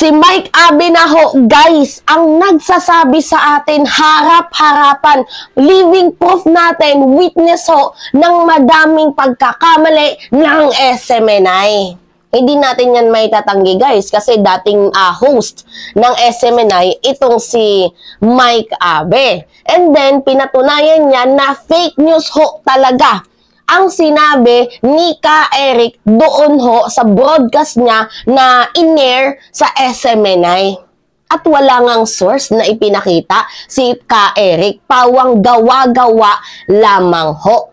Si Mike Abe na ho, guys, ang nagsasabi sa atin harap-harapan, living proof natin, witness ho, ng madaming pagkakamali ng SMNI. Hindi natin yan may tatanggi, guys, kasi dating host ng SMNI, itong si Mike Abe. And then, pinatunayan niya na fake news ho talaga ang sinabi ni Ka Eric doon ho sa broadcast niya na in-air sa SMNI. At wala ngang source na ipinakita si Ka Eric, pawang gawa-gawa lamang ho.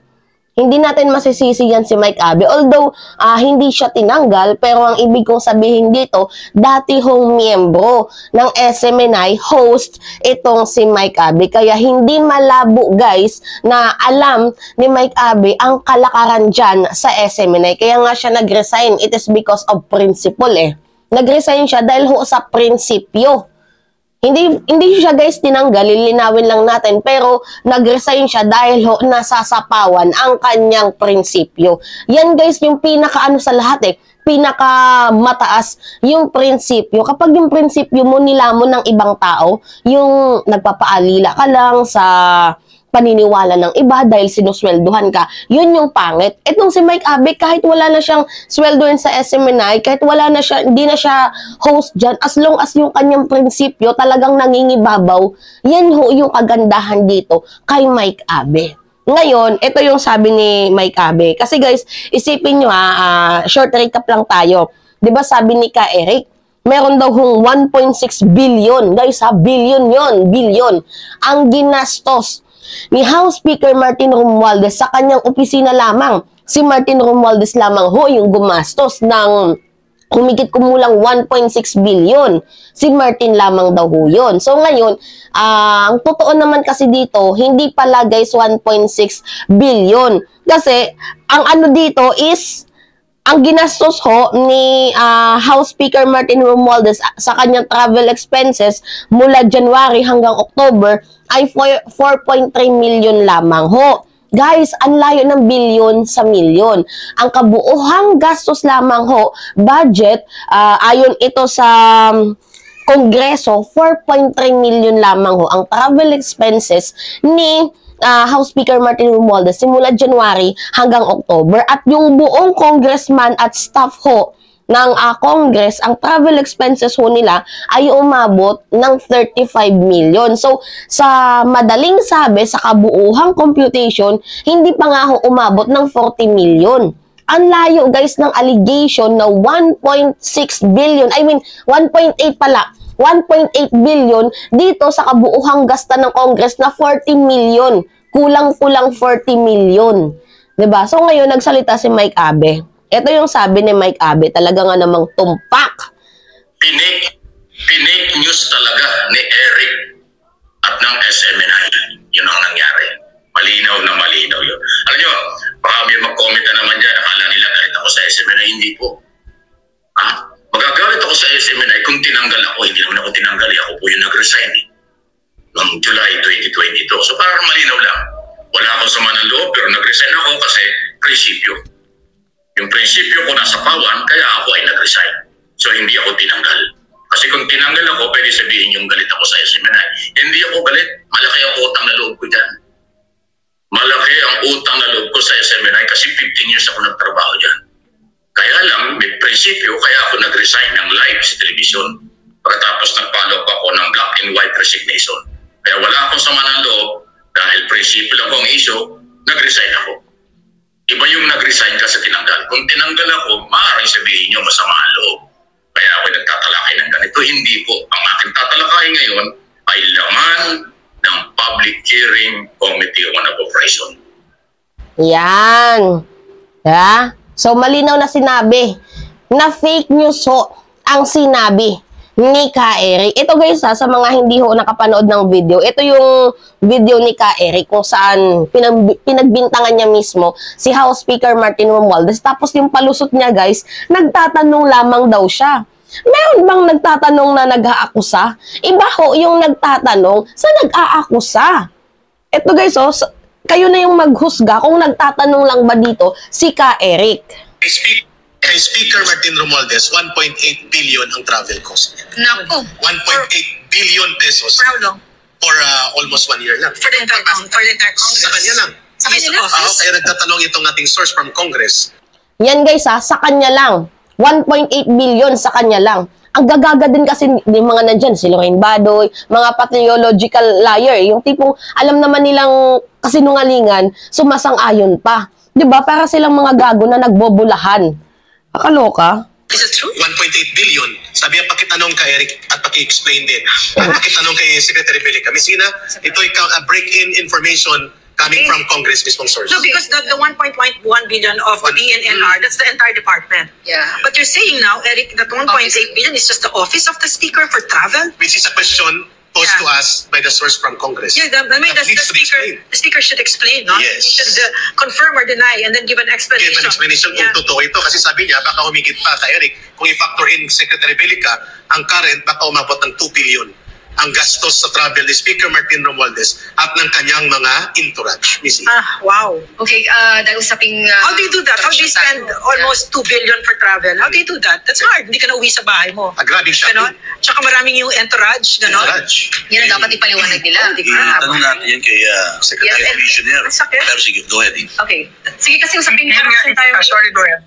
Hindi natin masisisi yan si Mike Abe. Although, hindi siya tinanggal, pero ang ibig kong sabihin dito, dati hong miyembro ng SMNI, host itong si Mike Abe. Kaya hindi malabo, guys, na alam ni Mike Abe ang kalakaran dyan sa SMNI. Kaya nga siya nag-resign. It is because of principle eh. Nag-resign siya dahil ho sa prinsipyo. Hindi siya, guys, tinanggal, lilinawin lang natin, pero nag-resign siya dahil ho nasasapawan ang kanyang prinsipyo. Yan, guys, yung pinakaano sa lahat eh, pinakamataas yung prinsipyo. Kapag yung prinsipyo mo nilamon ng ibang tao, yung nagpapaalila ka lang sa paniniwala ng iba dahil sinuswelduhan ka, yun yung pangit. Etong si Mike Abe, kahit wala na siyang sweldoin sa SMNI, kahit wala na siya, hindi na siya host dyan, as long as yung kanyang prinsipyo talagang nangingibabaw, yan ho yung kagandahan dito kay Mike Abe. Ngayon, ito yung sabi ni Mike Abe. Kasi guys, isipin nyo short recap lang tayo. Diba sabi ni Ka Eric, meron daw hong 1.6 billion. Guys billion yon, billion. Ang ginastos ni House Speaker Martin Romualdez sa kanyang opisina lamang. Si Martin Romualdez lamang ho yung gumastos ng humigit kumulang 1.6 billion. Si Martin lamang daw ho yun. So ngayon, ang totoo naman kasi dito, hindi pala, guys, 1.6 billion. Kasi ang ano dito is ang ginastos ho ni House Speaker Martin Romualdez sa kanyang travel expenses mula January hanggang October ay 4.3 million lamang ho. Guys, ang layo ng bilyon sa milyon. Ang kabuuhang gastos lamang ho, budget, ayon ito sa Kongreso, 4.3 million lamang ho ang travel expenses ni House Speaker Martin Romualdez simula January hanggang October, at yung buong congressman at staff ho ng Congress, ang travel expenses ho nila ay umabot ng 35 million. So, sa madaling sabi, sa kabuuhang computation, hindi pa nga ho umabot ng 40 million. Ang layo, guys, ng allegation na 1.6 billion, 1.8 pala, 1.8 billion dito sa kabuuhang gasta ng Congress na 40 million. Kulang-kulang 40 million. 'Di ba? So ngayon nagsalita si Mike Abe. Ito yung sabi ni Mike Abe, talaga nga namang tumpak. Pinik news talaga ni Eric at ng SMNI. Yun ang nangyari. Malinaw na malinaw yun. Alam nyo, baka may mag-comment na naman dyan, akala nila galit ako sa SMNI. Hindi po. Magagalit ako sa SMNI kung tinanggal ako. Hindi naman ako tinanggal. Ako po yung nag-resign noong July 2022. So parang malinaw lang. Wala akong sama ng loob, pero nag-resign ako kasi prinsipyo. Yung prinsipyo ko nasa pawan, kaya ako ay nag-resign. So hindi ako tinanggal. Kasi kung tinanggal ako, pwede sabihin yung galit ako sa SMNI. Hindi ako galit. Malaki ang utang na loob ko dyan. Malaki ang utang na loob ko sa SMNI kasi 15 years ako nagtrabaho dyan. Kaya lang, may prinsipyo, kaya ako nag-resign ng live sa television. Pagkatapos nag-follow ako ng black and white resignation. Kaya wala akong sama ng loob dahil prinsipyo lang kong issue, nag-resign ako. Iba yung nag-resign ka sa tinanggal. Kung tinanggal ako, maaaring sabihin nyo masama ang loob. Kaya ako nagtatalakay ng ganito. Hindi po. Ang aking tatalakay ngayon ay laman ng Public Hearing Committee on Appropriation. Yan. Yeah? So, malinaw na sinabi na fake news ho ang sinabi ni Ka Eric. Ito, guys, sa mga hindi ho nakapanood ng video, ito yung video ni Ka Eric kung saan pinagbintangan niya mismo si House Speaker Martin Romualdez. Tapos yung palusot niya, guys, nagtatanong lamang daw siya. Meron bang nagtatanong na nag-aakusa? Iba ho yung nagtatanong sa nag-aakusa. Ito, guys, kayo na yung maghusga kung nagtatanong lang ba dito si Ka Eric. Kay Speaker Martin Romualdez, 1.8 billion ang travel cost niya. Naku. 1.8 billion pesos For how long? for almost 1 year lang. For the entire Congress. Sa kanya lang. Sa kanya lang? Kaya nagtatanong itong ating source from Congress. Yan guys sa kanya lang. 1.8 billion sa kanya lang. Ang gagaga din kasi yung mga nandyan, si Lorraine Badoy, mga pathological liar, yung tipong alam naman nilang kasinungalingan, sumasang-ayon pa. 'Di ba? Para silang mga gago na nagbobulahan. Akaloka. Is it true? 1.8 billion. Sabi niya, pakitanong kay Eric at paki-explain din. At pakitanong kay Secretary Belica Messina, ito'y break-in information coming from Congress mismong source. No, because the 1.1 billion of the DNNR, that's the entire department. Yeah. But you're saying now, Eric, that 1.8 billion is just the office of the speaker for travel? Which is a question posed to us by the source from Congress. Yeah, I mean, That needs to be explained. the speaker should explain, no? Yes. He should confirm or deny and then give an explanation. Give an explanation Yeah. kung totoo ito. Kasi sabi niya, baka humigit pa kay Eric. Kung i-factor in Secretary Belica, ang current baka umabot ng 2 billion ang gastos sa travel ni Speaker Martin Romualdez at ng kanyang mga entourage. Missy. Wow. Okay, dahil usaping... How do you do that? How do you spend almost 2 billion for travel? How do you do that? That's hard. Hindi ka na uwi sa bahay mo. Grabing Ganon? shopping. Tsaka maraming yung entourage, ganon? Entourage. Yan ang dapat ipaliwanag nila. Itanong natin yan kay Secretary Yes, and- Commissioner. Ang sakit. Pero sige, go ahead. Okay. Sige kasi usaping... Sorry, Dorian.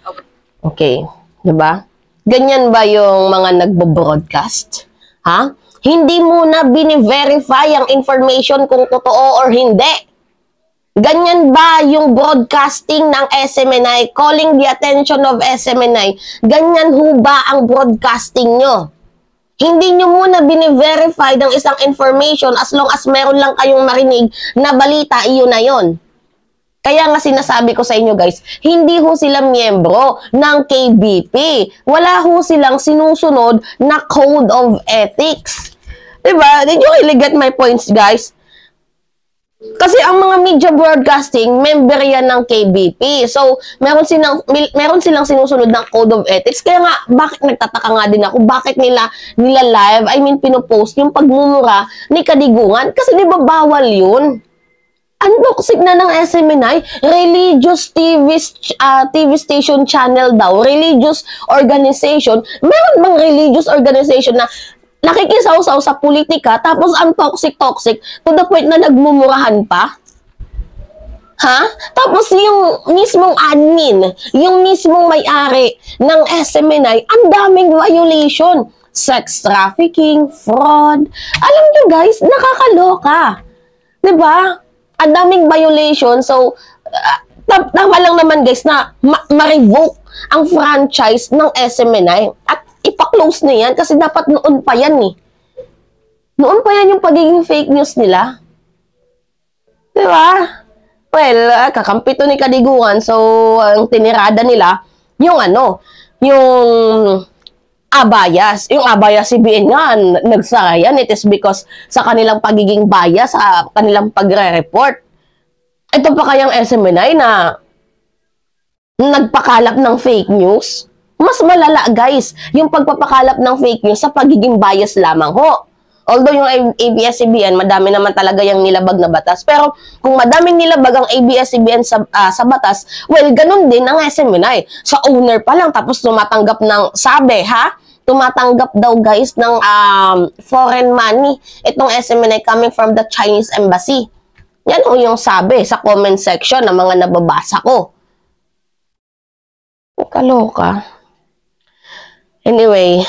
Okay, 'di ba? Ganyan ba yung mga nagbo-broadcast? Ha? Hindi muna bini-verify ang information kung totoo or hindi. Ganyan ba yung broadcasting ng SMNI, calling the attention of SMNI? Ganyan ho ba ang broadcasting nyo? Hindi nyo muna bini-verify ng isang information as long as meron lang kayong marinig na balita, iyon na yon. Kaya nga sinasabi ko sa inyo guys, hindi ho sila miyembro ng KBP. Wala ho silang sinusunod na code of ethics. Diba? Did you really get my points guys? Kasi ang mga media broadcasting, member yan ng KBP. So, meron silang sinusunod ng code of ethics. Kaya nga, bakit nagtataka nga din ako, bakit nila live, pinopost yung pagmumura ni Kadigungan? Kasi di ba bawal yun? Ang toxic na ng SMNI, religious TV station channel daw, religious organization. Meron bang religious organization na nakikisaw-saw sa politika tapos ang toxic to the point na nagmumurahan pa? Ha? Tapos yung mismong admin, yung mismong may-ari ng SMNI, ang daming violation. Sex trafficking, fraud. Alam nyo guys, nakakaloka. Diba? Ang daming violation. So, tama lang naman guys na ma-revoke ang franchise ng SMNI at ipa-close na yan kasi dapat noon pa yan eh. Noon pa yan yung pagiging fake news nila. Diba? Well, kakampi to ni Kadigungan. So, ang tinirada nila, yung yung bias. Yung bias-CBN nga, nagsara yan. It is because sa kanilang pagiging bias, sa kanilang pagre-report. Ito pa kayang SMNI na nagpakalap ng fake news? Mas malala, guys, yung pagpapakalap ng fake news sa pagiging bias lamang ho. Although yung ABS-CBN, madami naman talaga yung nilabag na batas. Pero kung madaming nilabag ang ABS-CBN sa batas, well, ganun din ang SMNI. Sa owner pa lang, tapos tumatanggap ng sabi, ha? Tumatanggap daw, guys, ng foreign money. Itong SMNI coming from the Chinese Embassy. Yan o yung sabi sa comment section ng mga nababasa ko. Kaloka. Anyway,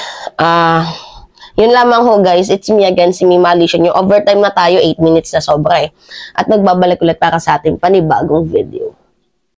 yun lamang ho guys, it's me again, si Mima Alicia. Yung overtime na tayo, 8 minutes na sobra eh. At nagbabalik ulit para sa ating panibagong video.